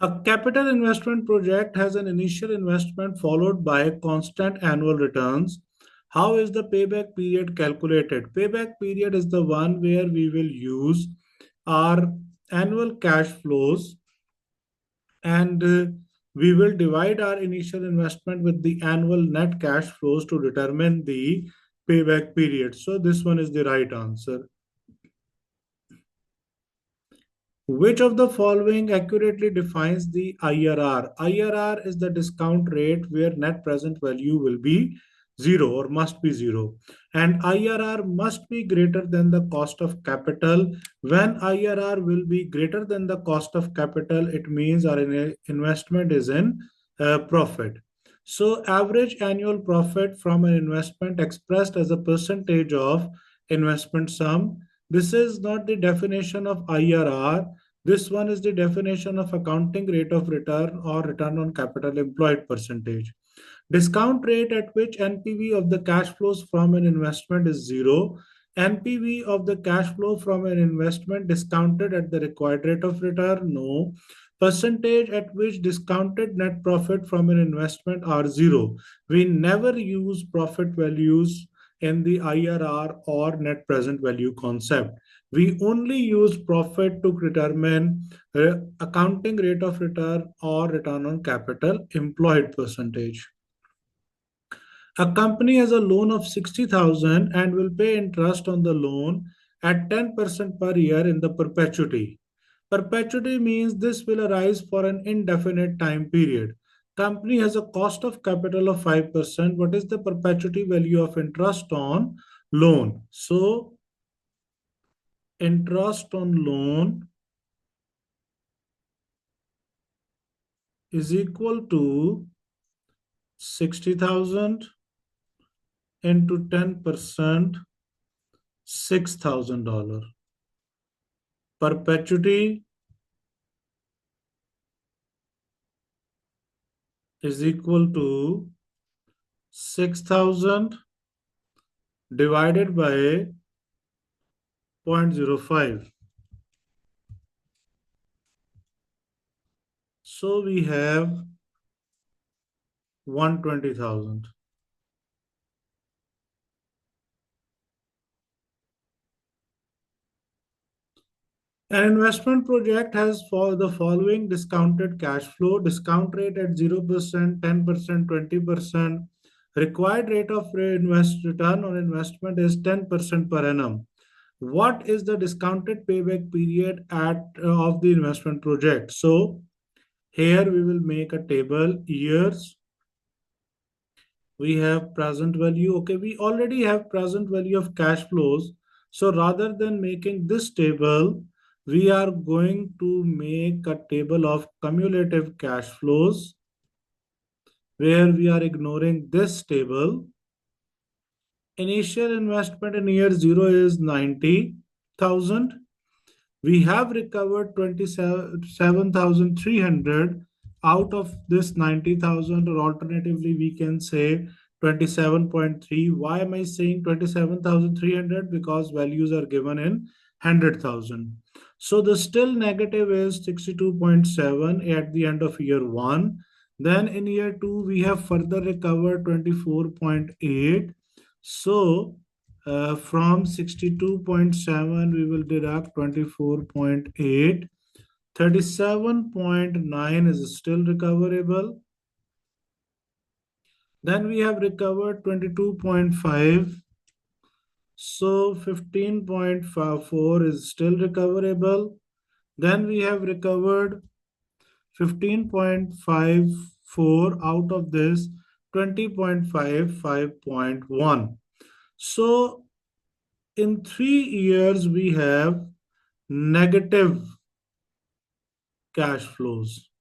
A capital investment project has an initial investment followed by constant annual returns. How is the payback period calculated? Payback period is the one where we will use our annual cash flows and we will divide our initial investment with the annual net cash flows to determine the payback period. So this one is the right answer. Which of the following accurately defines the IRR? IRR is the discount rate where net present value will be zero or must be zero. And IRR must be greater than the cost of capital. When IRR will be greater than the cost of capital, it means our investment is in profit. So average annual profit from an investment expressed as a percentage of investment sum. This is not the definition of IRR. This one is the definition of accounting rate of return or return on capital employed percentage. Discount rate at which NPV of the cash flows from an investment is zero. NPV of the cash flow from an investment discounted at the required rate of return, no. Percentage at which discounted net profit from an investment are zero. We never use profit values in the IRR or net present value concept. We only use profit to determine accounting rate of return or return on capital employed percentage. A company has a loan of 60,000 and will pay interest on the loan at 10% per year in the perpetuity. Perpetuity means this will arise for an indefinite time period. Company has a cost of capital of 5%. What is the perpetuity value of interest on loan? So interest on loan is equal to 60,000 into 10%, $6,000. Perpetuity is equal to 6,000 divided by 0.05. So we have 120,000. An investment project has for the following discounted cash flow: discount rate at 0%, 10%, 20%. Required rate of return on investment is 10% per annum. What is the discounted payback period of the investment project? So here we will make a table. Years, we have present value. Okay, we already have present value of cash flows. So rather than making this table, we are going to make a table of cumulative cash flows where we are ignoring this table. Initial investment in year 0 is 90,000. We have recovered 27,300 out of this 90,000, or alternatively we can say 27.3. Why am I saying 27,300? Because values are given in 100,000. So the still negative is 62.7 at the end of year 1. Then in year 2 we have further recovered 24.8. So from 62.7 we will deduct 24.8. 37.9 is still recoverable. Then we have recovered 22.5. So 15.4 is still recoverable. Then we have recovered 15.54. Out of this, 20.5, 5.1. So in 3 years, we have negative cash flows.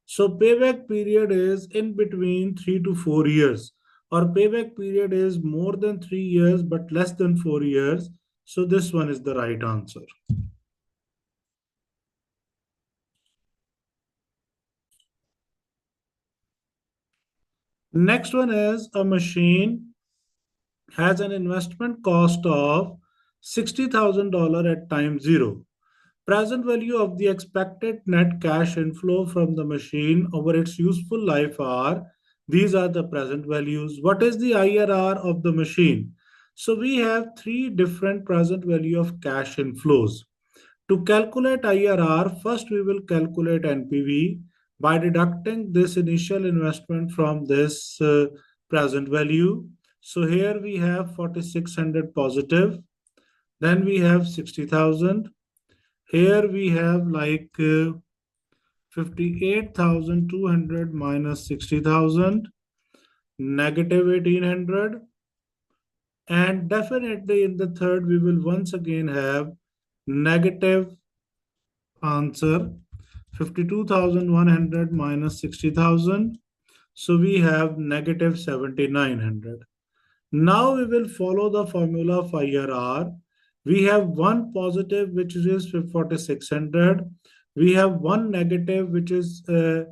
So payback period is in between 3 to 4 years, or payback period is more than 3 years but less than 4 years. So this one is the right answer. Next one is a machine has an investment cost of $60,000 at time 0. Present value of the expected net cash inflow from the machine over its useful life are, these are the present values. What is the IRR of the machine? So we have three different present value of cash inflows. To calculate IRR, first we will calculate NPV by deducting this initial investment from this present value. So here we have 4600 positive, then we have 60,000. Here we have 58,200 minus 60,000, negative 1,800. And definitely in the third, we will once again have negative answer 52,100 minus 60,000. So we have negative 7,900. Now we will follow the formula of IRR. We have one positive, which is 4,600. We have one negative, which is at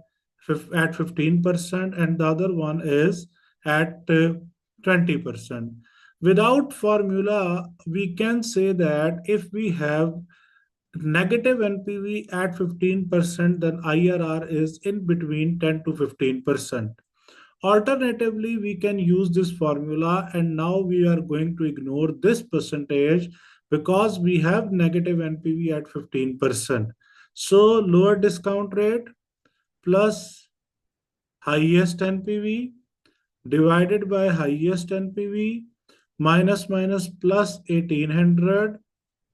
15%, and the other one is at 20%. Without formula, we can say that if we have negative NPV at 15%, then IRR is in between 10 to 15%. Alternatively, we can use this formula, and now we are going to ignore this percentage because we have negative NPV at 15%. So lower discount rate plus highest NPV divided by highest NPV minus minus plus 1,800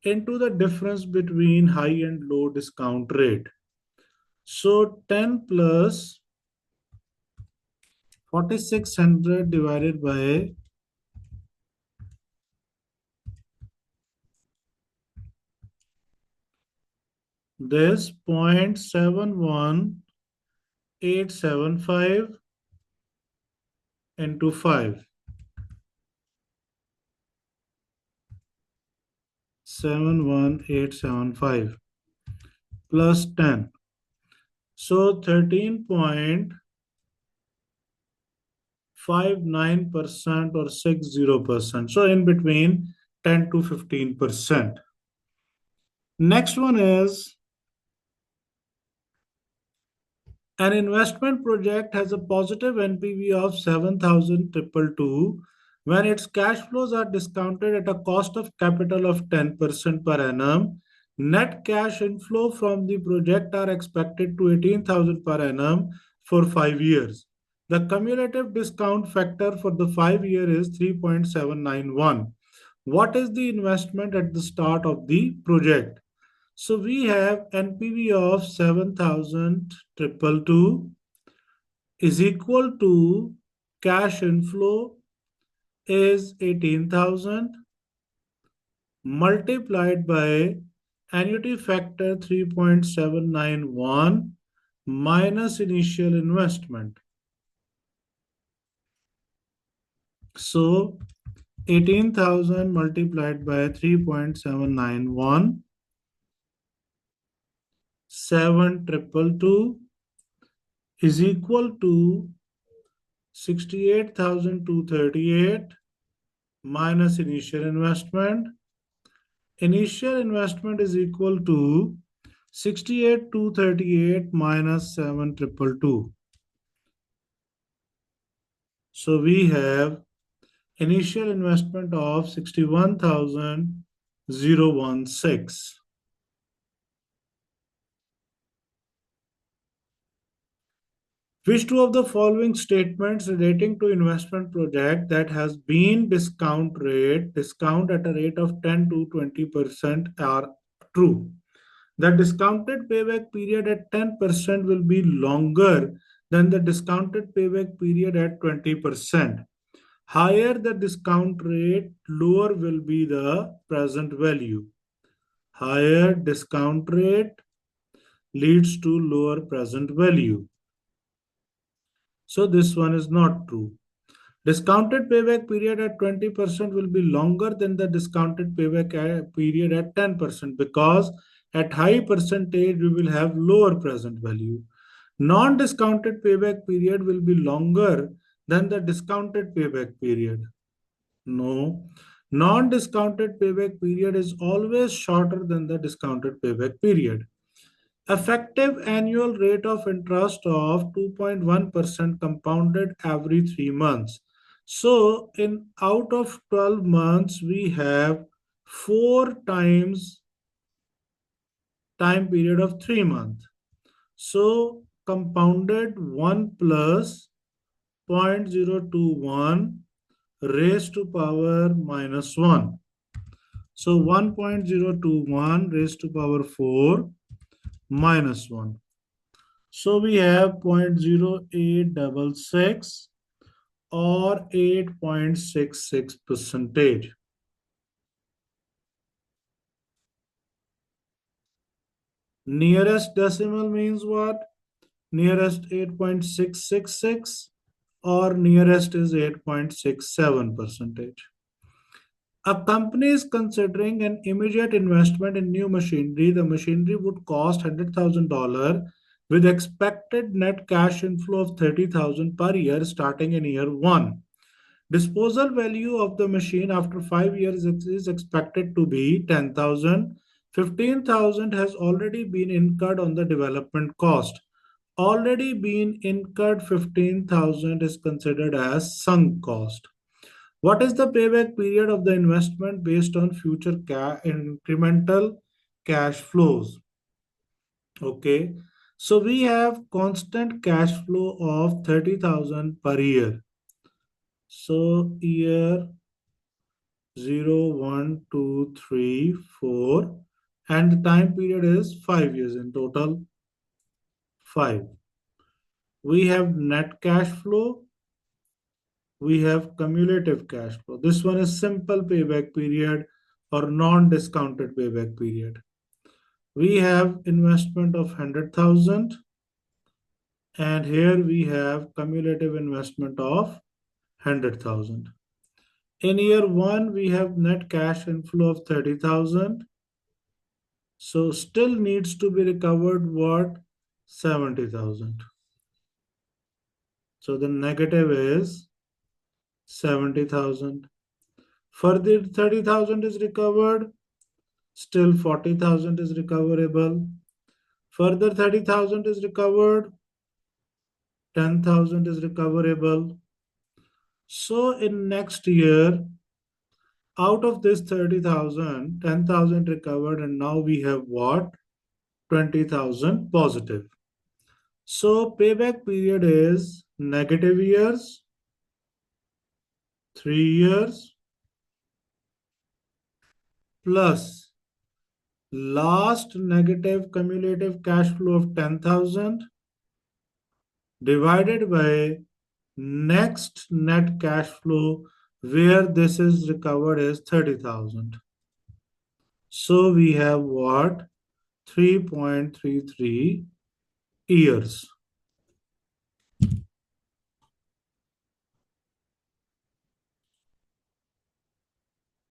into the difference between high and low discount rate. So 10 plus 4,600 divided by this 0.71875 into 5. 71875 plus 10. So 13.59% or 60%. So in between 10 to 15%. Next one is an investment project has a positive NPV of 7,222 when its cash flows are discounted at a cost of capital of 10% per annum. Net cash inflow from the project are expected to 18,000 per annum for 5 years. The cumulative discount factor for the 5 year is 3.791. What is the investment at the start of the project? So we have NPV of 7,222 is equal to cash inflow is 18,000 multiplied by annuity factor 3.791 minus initial investment. So 18,000 multiplied by 3.791, 7,222 is equal to 68,238 minus initial investment. Initial investment is equal to 68,238 minus 7,222. So we have initial investment of 61,016. Which two of the following statements relating to investment project that has been discount at a rate of 10 to 20% are true? The discounted payback period at 10% will be longer than the discounted payback period at 20%. Higher the discount rate, lower will be the present value. Higher discount rate leads to lower present value. So this one is not true. Discounted payback period at 20% will be longer than the discounted payback period at 10% because at high percentage we will have lower present value. Non-discounted payback period will be longer than the discounted payback period. No. Non-discounted payback period is always shorter than the discounted payback period. Effective annual rate of interest of 2.1% compounded every 3 months. So, in out of 12 months, we have 4 times time period of 3 months. So, compounded 1 plus 0.021 raised to power minus 1. So, 1.021 raised to power 4 minus 1. So we have 0.0866 or 8.66 percentage. Nearest decimal means what? Nearest 8.666 or nearest is 8.67 percentage. A company is considering an immediate investment in new machinery. The machinery would cost $100,000 with expected net cash inflow of $30,000 per year starting in year one. Disposal value of the machine after 5 years is expected to be 10,000. 15,000 has already been incurred on the development cost. Already been incurred 15,000 is considered as sunk cost. What is the payback period of the investment based on future incremental cash flows? Okay. So we have constant cash flow of 30,000 per year. So year 0, 1, 2, 3, 4, and the time period is 5 years in total. 5. We have net cash flow. We have cumulative cash flow. This one is simple payback period or non-discounted payback period. We have investment of 100,000 and here we have cumulative investment of 100,000. In year 1, we have net cash inflow of 30,000. So still needs to be recovered what? 70,000. So the negative is 70,000. Further 30,000 is recovered. Still 40,000 is recoverable. Further 30,000 is recovered. 10,000 is recoverable. So in next year, out of this 30,000, 10,000 recovered, and now we have what? 20,000 positive. So payback period is negative years, 3 years, plus last negative cumulative cash flow of 10,000 divided by next net cash flow where this is recovered is 30,000. So we have what? 3.33 years.